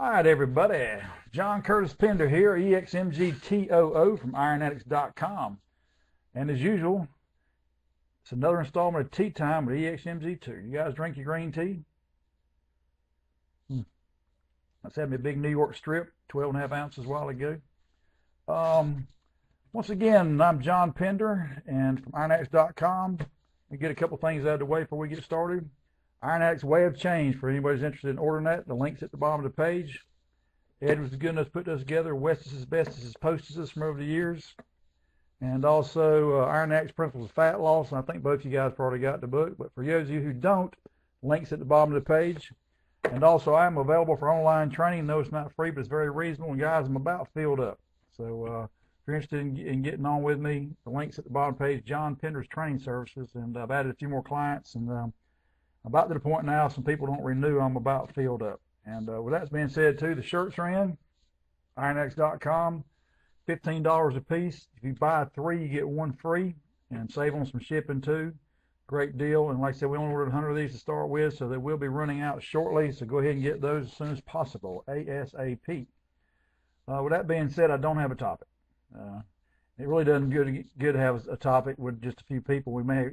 All right, everybody. John Curtis Pender here, EXMGTOO from IronAddicts.com. And as usual, it's another installment of Tea Time with EXMG2. You guys drink your green tea? Let's have me a big New York strip, 12.5 ounces a while ago. Once again, I'm John Pender, and from IronAddicts.com. We get a couple things out of the way before we get started. Iron Addicts Way of Change, for anybody who's interested in ordering that. The link's at the bottom of the page. Ed was good enough to put those together. Westis Bestis has posted this from over the years. And also Iron Addicts Principles of Fat Loss. And I think both of you guys probably got the book. But for those of you who don't, links at the bottom of the page. And also I am available for online training. No, it's not free, but it's very reasonable. And guys, I'm about filled up. So if you're interested in getting on with me, the link's at the bottom of the page. John Pender's Training Services. And I've added a few more clients. And about to the point now, some people don't renew. I'm about filled up. And with that being said, too, the shirts are in. IronAddicts.com, $15 a piece. If you buy 3, you get 1 free, and save on some shipping too. Great deal. And like I said, we only ordered 100 of these to start with, so they will be running out shortly. So go ahead and get those as soon as possible, ASAP. With that being said, I don't have a topic. It really doesn't good to have a topic with just a few people. We may,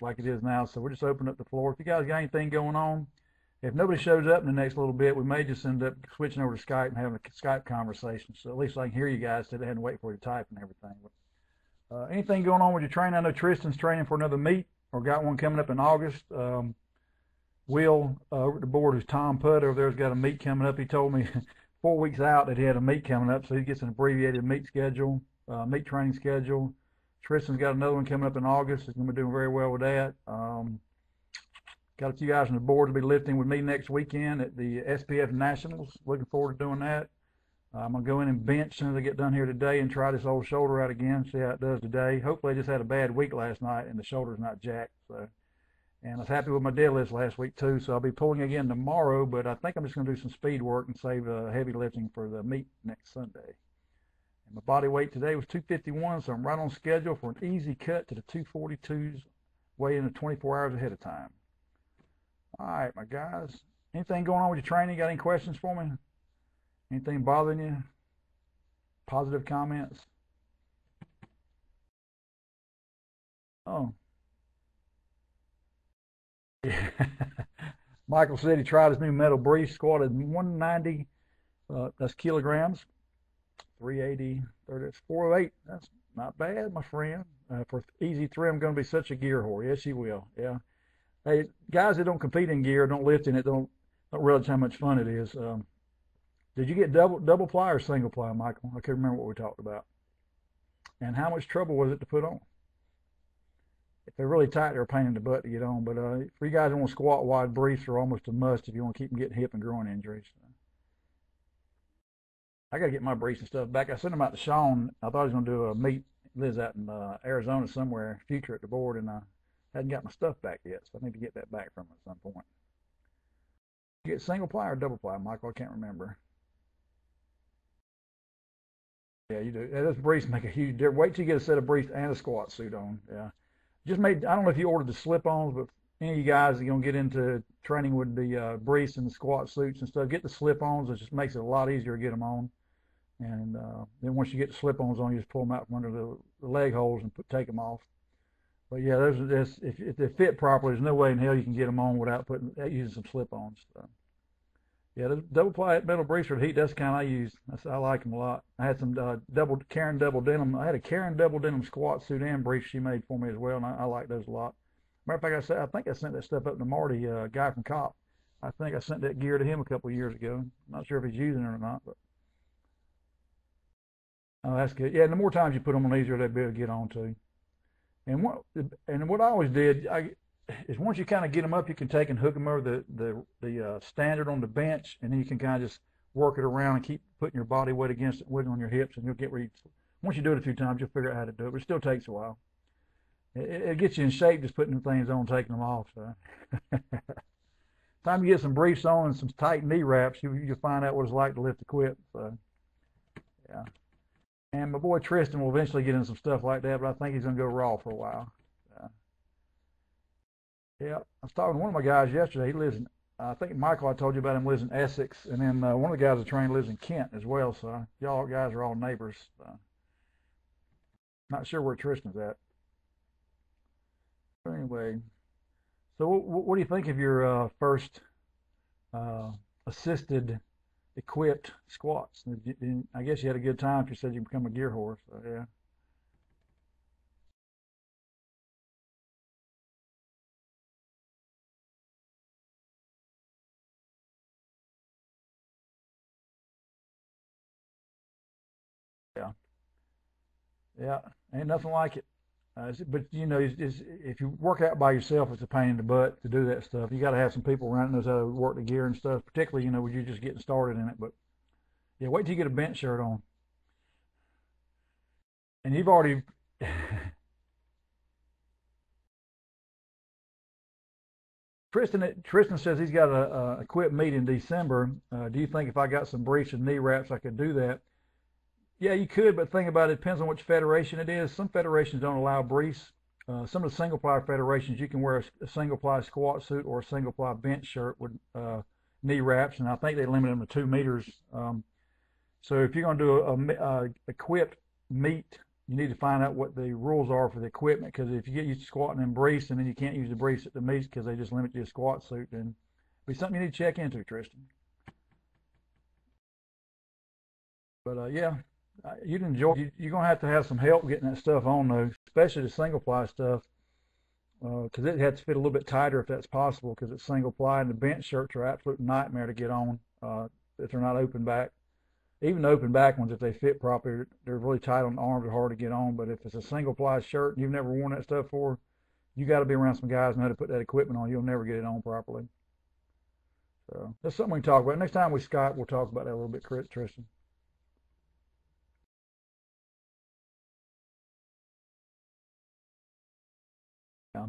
like it is now. So we're just opening up the floor. If you guys got anything going on, if nobody shows up in the next little bit, we may just end up switching over to Skype and having a Skype conversation. So at least I can hear you guys instead of having to wait for you to type and everything. But, anything going on with your training? I know Tristan's training for another meet, or got one coming up in August. Will over at the board, who's Tom Putt over there, has got a meet coming up. He told me 4 weeks out that he had a meet coming up, so he gets an abbreviated meet schedule, meet training schedule. Tristan's got another one coming up in August. He's going to be doing very well with that. Got a few guys on the board to be lifting with me next weekend at the SPF Nationals. Looking forward to doing that. I'm going to go in and bench as soon as I get done here today and try this old shoulder out again, see how it does today. Hopefully I just had a bad week last night and the shoulder's not jacked. And I was happy with my deadlifts last week too, so I'll be pulling again tomorrow, but I think I'm just going to do some speed work and save heavy lifting for the meet next Sunday. And my body weight today was 251, so I'm right on schedule for an easy cut to the 242s, weigh in 24 hours ahead of time. All right, my guys. Anything going on with your training? Got any questions for me? Anything bothering you? Positive comments? Oh. Yeah. Michael said he tried his new metal brief, squatted 190, that's kilograms. 380, 30, that's 408. That's not bad, my friend. For easy trim, going to be such a gear whore. Yes, you will. Yeah. Hey, guys that don't compete in gear, don't lift in it, don't realize how much fun it is. Did you get double ply or single ply, Michael? I can't remember what we talked about. And how much trouble was it to put on? If they're really tight, they're a pain in the butt to get on. But for you guys that want squat wide briefs, are almost a must if you want to keep them getting hip and groin injuries. I got to get my briefs and stuff back. I sent them out to Sean. I thought he was going to do a meet. He lives out in Arizona somewhere, future at the board, and I hadn't got my stuff back yet, so I need to get that back from him at some point. You get single ply or double ply, Michael? I can't remember. Yeah, you do. Yeah, those briefs make a huge difference. Wait till you get a set of briefs and a squat suit on. Yeah. Just made. I don't know if you ordered the slip-ons, but any of you guys that are going to get into training with the briefs and the squat suits and stuff, get the slip-ons. It just makes it a lot easier to get them on. And then once you get the slip-ons on, you just pull them out from under the leg holes and take them off. But yeah, if they fit properly, there's no way in hell you can get them on without using some slip-ons. So, yeah, those double ply metal briefs for the heat. That's the kind I use. I like them a lot. I had some Karen double denim. I had a Karen double denim squat suit and brief she made for me as well, and I like those a lot. Matter of fact, I think I sent that stuff up to Marty, guy from COP. I think I sent that gear to him a couple of years ago. I'm not sure if he's using it or not, but oh, that's good. Yeah, and the more times you put them on, the easier they'll be able to get on too. And what I always did is once you kind of get them up, you can take and hook them over the standard on the bench, and then you can kind of just work it around and keep putting your body weight against it, wiggling your hips, and you'll get where you. Once you do it a few times, you'll figure out how to do it. But it still takes a while. It gets you in shape just putting the things on, taking them off. So, time you get some briefs on and some tight knee wraps, you'll find out what it's like to lift the quit. So, yeah. And my boy Tristan will eventually get into some stuff like that, but I think he's going to go raw for a while. Yeah. I was talking to one of my guys yesterday. He lives in I think Michael, I told you about him, lives in Essex, and then one of the guys I trained lives in Kent as well. So y'all guys are all neighbors. Not sure where Tristan's at. But anyway, so what do you think of your first uh, assisted equipped squats? I guess you had a good time if you said you become a gear horse. So, yeah. Yeah. Yeah. Ain't nothing like it. But you know, if you work out by yourself, it's a pain in the butt to do that stuff. You got to have some people around that knows how to work the gear and stuff. Particularly, you know, when you're just getting started in it. But yeah, wait till you get a bench shirt on, and you've already. Tristan says he's got a quit meet in December. Do you think if I got some briefs and knee wraps, I could do that? Yeah, you could, but think about it. It depends on which federation it is. Some federations don't allow briefs. Some of the single ply federations, you can wear a single ply squat suit or a single ply bench shirt with knee wraps, and I think they limit them to 2 meters. So if you're going to do a equipped meet, you need to find out what the rules are for the equipment, because if you get used to squatting in briefs and then you can't use the briefs at the meets because they just limit you to a squat suit, then it'll be something you need to check into, Tristan. But yeah, you'd enjoy. You're gonna have to have some help getting that stuff on though, especially the single ply stuff, because it has to fit a little bit tighter if that's possible, because it's single ply, and the bench shirts are an absolute nightmare to get on if they're not open back. Even the open back ones, if they fit properly, they're really tight on the arms, they're hard to get on. But if it's a single ply shirt and you've never worn that stuff before, you got to be around some guys who know how to put that equipment on. You'll never get it on properly. So that's something we can talk about. Next time we Skype, we'll talk about that a little bit, Tristan. Yeah.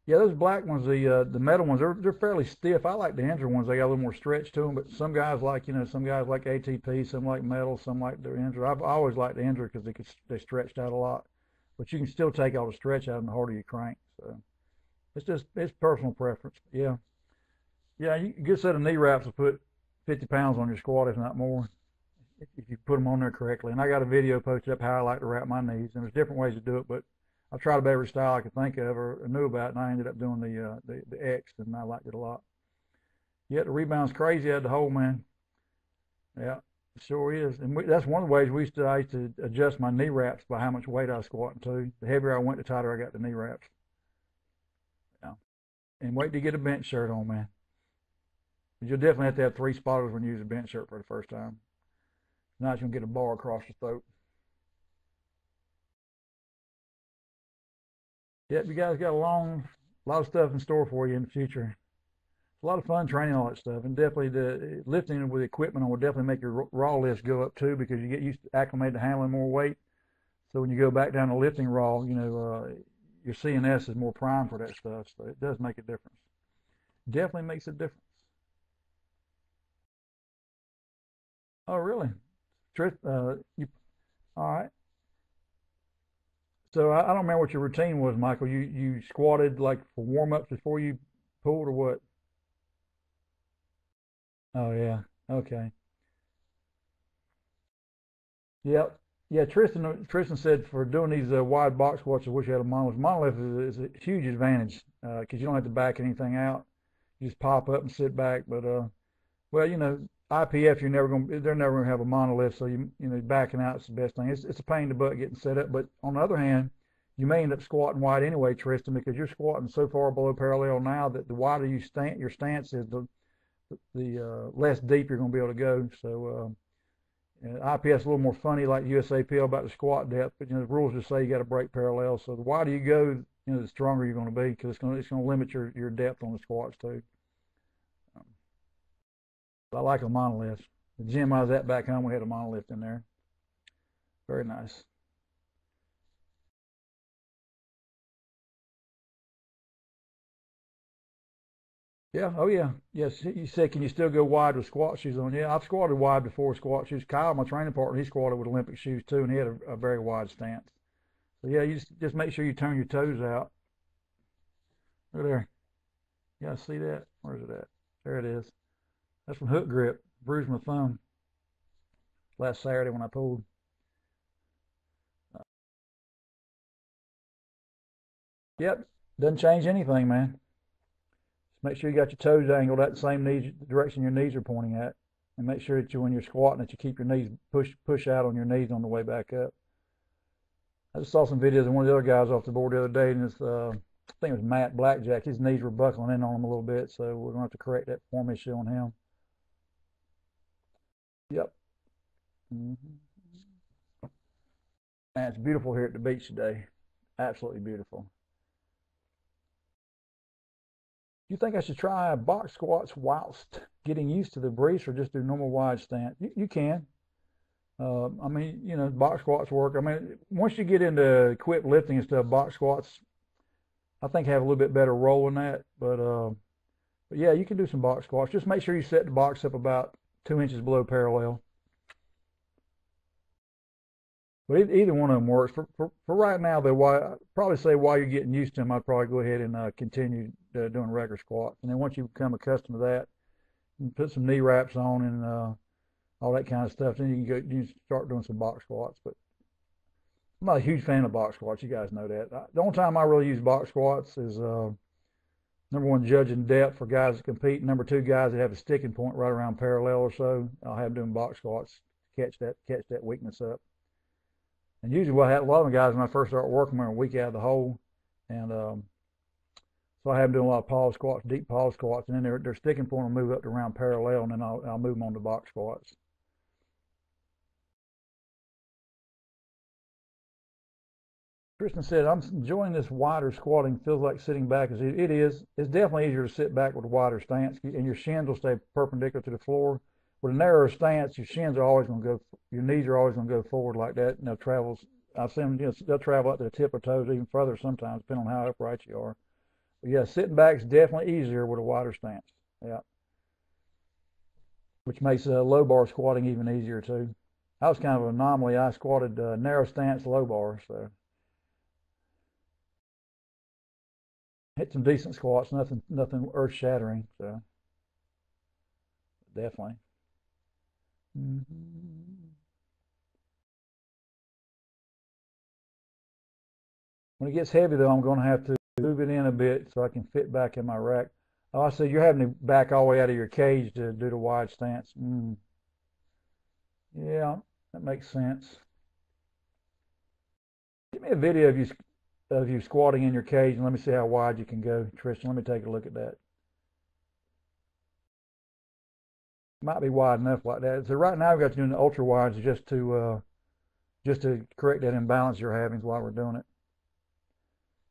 Yeah, those black ones, the metal ones, they're fairly stiff. I like the Inzer ones; they got a little more stretch to them. But some guys like, some guys like ATP, some like metal, some like the Inzer. I've always liked the Inzer because they stretched out a lot. But you can still take all the stretch out, and the harder you crank. So it's personal preference. Yeah, yeah. A good set of knee wraps will put 50 pounds on your squat, if not more, if you put them on there correctly. And I got a video posted up how I like to wrap my knees, and there's different ways to do it, but I tried about every style I could think of or knew about, and I ended up doing the X, and I liked it a lot. Yeah, the rebound's crazy at the hole, man. Yeah, it sure is. And that's one of the ways I used to adjust my knee wraps by how much weight I was squatting to. The heavier I went, the tighter I got the knee wraps. Yeah. And wait to get a bench shirt on, man. You'll definitely have to have 3 spotters when you use a bench shirt for the first time. Now you're gonna get a bar across your throat. Yep, you guys got a lot of stuff in store for you in the future. A lot of fun training all that stuff, and definitely the lifting with equipment on will definitely make your raw lifts go up too, because you get used to acclimated to handling more weight. So when you go back down to lifting raw, your CNS is more primed for that stuff. So it does make a difference. Definitely makes a difference. Oh, really? You all right? So I don't remember what your routine was, Michael. You squatted like for warm ups before you pulled, or what? Oh yeah. Okay. Yep. Yeah, Tristan said for doing these wide box squats, I wish you had a monolith. Monolith is a huge advantage because you don't have to back anything out. You just pop up and sit back. But well, IPF, they're never gonna have a monolith, so backing out is the best thing. It's a pain in the butt getting set up, but on the other hand, you may end up squatting wide anyway, Tristan, because you're squatting so far below parallel now that the wider your stance is, the less deep you're gonna be able to go. So. IPS is a little more funny, like USAPL, about the squat depth, but the rules just say you got to break parallel. So the wider you go, the stronger you're going to be, because it's going to limit your depth on the squats too. Um, but I like a monolith. The gym I was at back home, we had a monolith in there. Very nice. Yeah. Oh yeah. Yes. You said, can you still go wide with squat shoes on? Yeah, I've squatted wide before squat shoes. Kyle, my training partner, he squatted with Olympic shoes too, and he had a very wide stance. So yeah, you just make sure you turn your toes out. Look there. You gotta see that. Where's it at? There it is. That's from hook grip. Bruised my thumb last Saturday when I pulled. Yep, doesn't change anything, man. Just make sure you got your toes angled at the same direction your knees are pointing at, and make sure that when you're squatting that you keep your knees push out on your knees on the way back up. I just saw some videos of one of the other guys off the board the other day, and it's I think it was Matt Blackjack. His knees were buckling in on him a little bit, so we're gonna have to correct that form issue on him. Yep. And it's beautiful here at the beach today. Absolutely beautiful. You think I should try box squats whilst getting used to the brace, or just do normal wide stance? You can. I mean, you know, box squats work. I mean, once you get into equipped lifting and stuff, box squats, I think have a little bit better roll in that. But yeah, you can do some box squats. Just make sure you set the box up about 2 inches below parallel. But either one of them works. For right now, though, I'd probably say while you're getting used to them, I'd probably go ahead and continue doing regular squats. And then once you become accustomed to that, you put some knee wraps on and all that kind of stuff, then you can start doing some box squats. But I'm not a huge fan of box squats. You guys know that. The only time I really use box squats is number one, judging depth for guys that compete. Number two, guys that have a sticking point right around parallel or so. I'll have them doing box squats, catch that weakness up. And usually what I have, a lot of the guys when I first start working, we're a week out of the hole, and so I have them doing a lot of pause squats, deep pause squats, and then their sticking point will move up to around parallel, and then I'll move them on to box squats. Kristen said, I'm enjoying this wider squatting. Feels like sitting back is it is. It's definitely easier to sit back with a wider stance, and your shins will stay perpendicular to the floor. With a narrower stance, your shins are always going to go, your knees are always going to go forward like that, and I've seen them, they'll travel up to the tip of toes even further sometimes, depending on how upright you are. But yeah, sitting back is definitely easier with a wider stance. Yeah. Which makes low bar squatting even easier too. I was kind of an anomaly. I squatted narrow stance low bar, so hit some decent squats, nothing earth shattering, so definitely. When it gets heavy though, I'm going to have to move it in a bit so I can fit back in my rack. Oh, I said you're having to back all the way out of your cage to do the wide stance. Yeah, that makes sense. Give me a video of you squatting in your cage and let me see how wide you can go, Tristan. Let me take a look at that. Might be wide enough like that. So right now we've got you doing the ultra wides just to correct that imbalance you're having while we're doing it.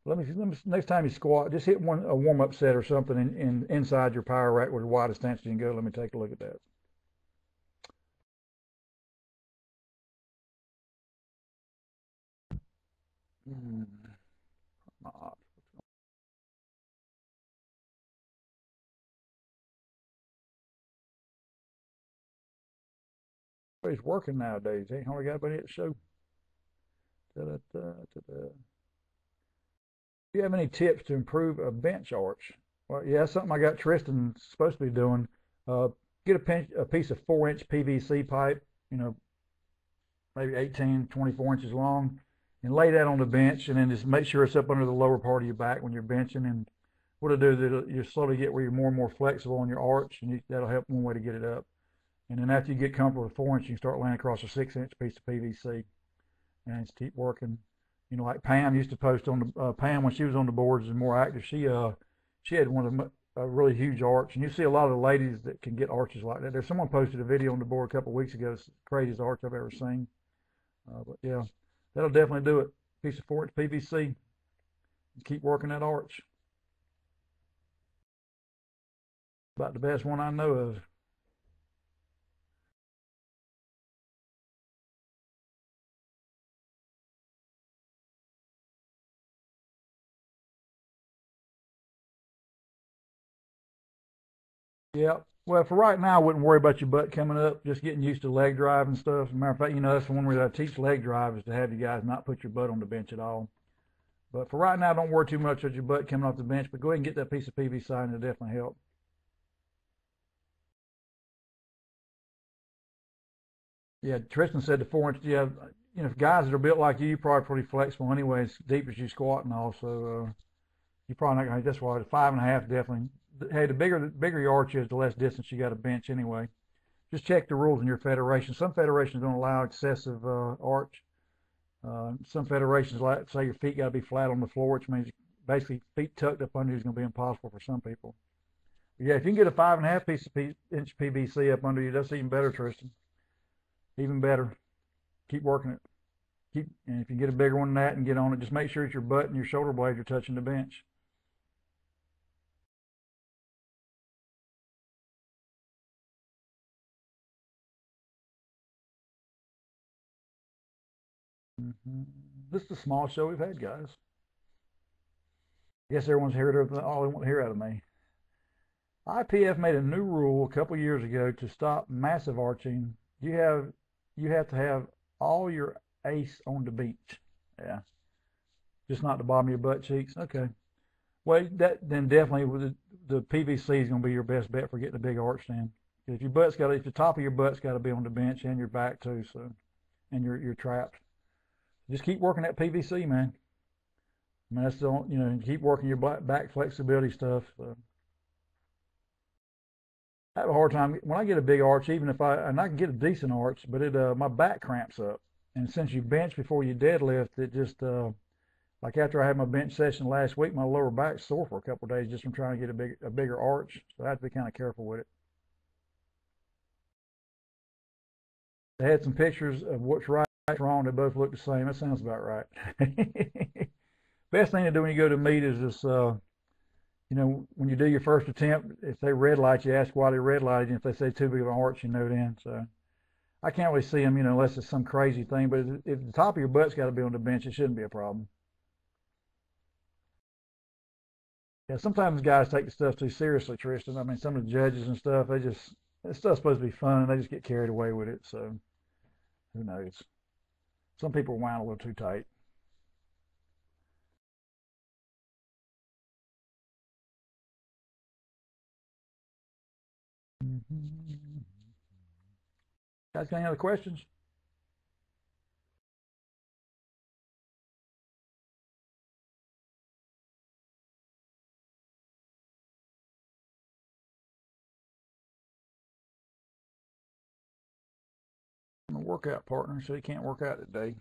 Let me next time you squat, just hit a warm up set or something inside your power rack with the widest stance you can go. Let me take a look at that. Everybody's working nowadays. Ain't hardly got anybody at the show. Da-da-da-da-da. Do you have any tips to improve a bench arch? Well, yeah, that's something I got Tristan supposed to be doing. Uh, get a piece of 4-inch PVC pipe, you know, maybe 18, 24 inches long, and lay that on the bench, and then just make sure it's up under the lower part of your back when you're benching. And what it'll do is you slowly get where you're more and more flexible on your arch, and that'll help one way to get it up. And then after you get comfortable with 4 inch, you can start laying across a 6-inch piece of PVC, and just keep working. You know, like Pam used to post on the Pam when she was on the boards and more active. She had one of a really huge arch, and you see a lot of the ladies that can get arches like that. There's someone posted a video on the board a couple of weeks ago. It's the craziest arch I've ever seen. But yeah, that'll definitely do it. Piece of 4-inch PVC. Keep working that arch. About the best one I know of. Yeah. Well, for right now, I wouldn't worry about your butt coming up. Just getting used to leg drive and stuff. As a matter of fact, you know, that's the one reason I teach leg drive is to have you guys not put your butt on the bench at all. But for right now, don't worry too much about your butt coming off the bench. But go ahead and get that piece of PVC, and it'll definitely help. Yeah, Tristan said the 4 inch. Yeah, you know, guys that are built like you probably pretty flexible anyway. As deep as you squat and all, so you probably not gonna. That's why the 5.5 definitely. Hey, the bigger your arch is, the less distance you got to bench anyway. Just check the rules in your federation. Some federations don't allow excessive arch. Some federations, like say your feet got to be flat on the floor, which means basically feet tucked up under you is going to be impossible for some people. But yeah, if you can get a 5.5 inch PVC up under you, that's even better, Tristan. Even better. Keep working it. And if you get a bigger one than that and get on it, just make sure that your butt and your shoulder blades are touching the bench. This is the smallest show we've had, guys. I guess everyone's heard all they want to hear out of me. IPF made a new rule a couple years ago to stop massive arching. You have to have all your ace on the beach. Yeah, just not the bottom of your butt cheeks. Okay. Well, then definitely the PVC is going to be your best bet for getting a big arch stand. If the top of your butt's got to be on the bench and your back too, so and you're trapped. Just keep working that PVC, man. I mean, that's keep working your back flexibility stuff. So. I have a hard time when I get a big arch, even if I can get a decent arch, but my back cramps up. And since you bench before you deadlift, it just like after I had my bench session last week, my lower back's sore for a couple of days just from trying to get a bigger arch. So I have to be kind of careful with it. They had some pictures of what's right, what's wrong. They both look the same. That sounds about right. Best thing to do when you go to meet is this. When you do your first attempt, if they red light you, ask why they red lighted you. If they say too big of an arch, you know then. So I can't really see them, unless it's some crazy thing. But if the top of your butt's got to be on the bench, it shouldn't be a problem. Yeah, sometimes guys take the stuff too seriously, Tristan. I mean, some of the judges and stuff, this stuff's supposed to be fun, and they just get carried away with it. So who knows? Some people whine a little too tight. Guys, got any other questions? I'm a workout partner, so he can't work out today.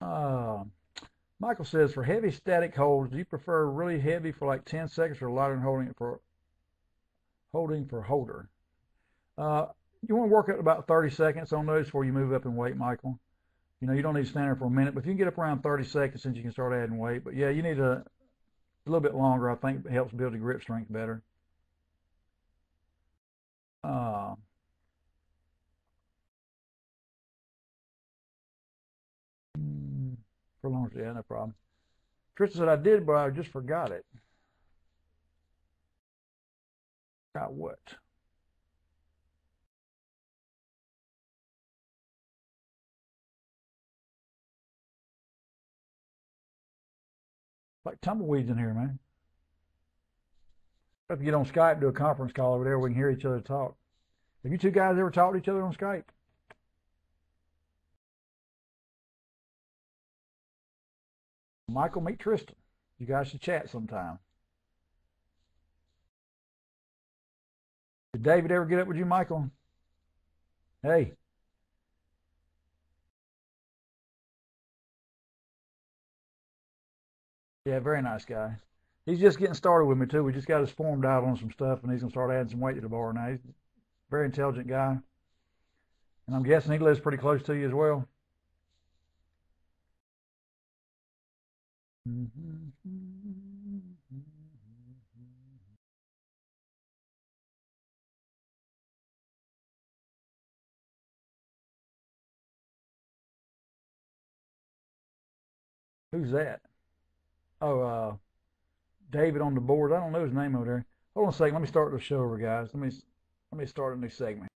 Uh, Michael says, for heavy static holds, do you prefer really heavy for like 10 seconds or lighter and holding for holder? You want to work at about 30 seconds on those before you move up in weight, Michael. You don't need to stand there for a minute, but if you can get up around 30 seconds, then you can start adding weight. But yeah, you need a little bit longer. I think it helps build your grip strength better. Uh, for long, yeah, no problem. Tristan said I did, but I just forgot it. Got what? Like tumbleweeds in here, man. Have to get on Skype and do a conference call over there. We can hear each other talk. Have you two guys ever talked to each other on Skype? Michael, meet Tristan. You guys should chat sometime. Did David ever get up with you, Michael? Hey. Yeah, very nice guy. He's just getting started with me too. We just got his formed out on some stuff, and he's gonna start adding some weight to the bar now. He's a very intelligent guy, and I'm guessing he lives pretty close to you as well. Who's that? Oh, David on the board. I don't know his name over there. Hold on a second. Let me start the show over, guys. Let me start a new segment.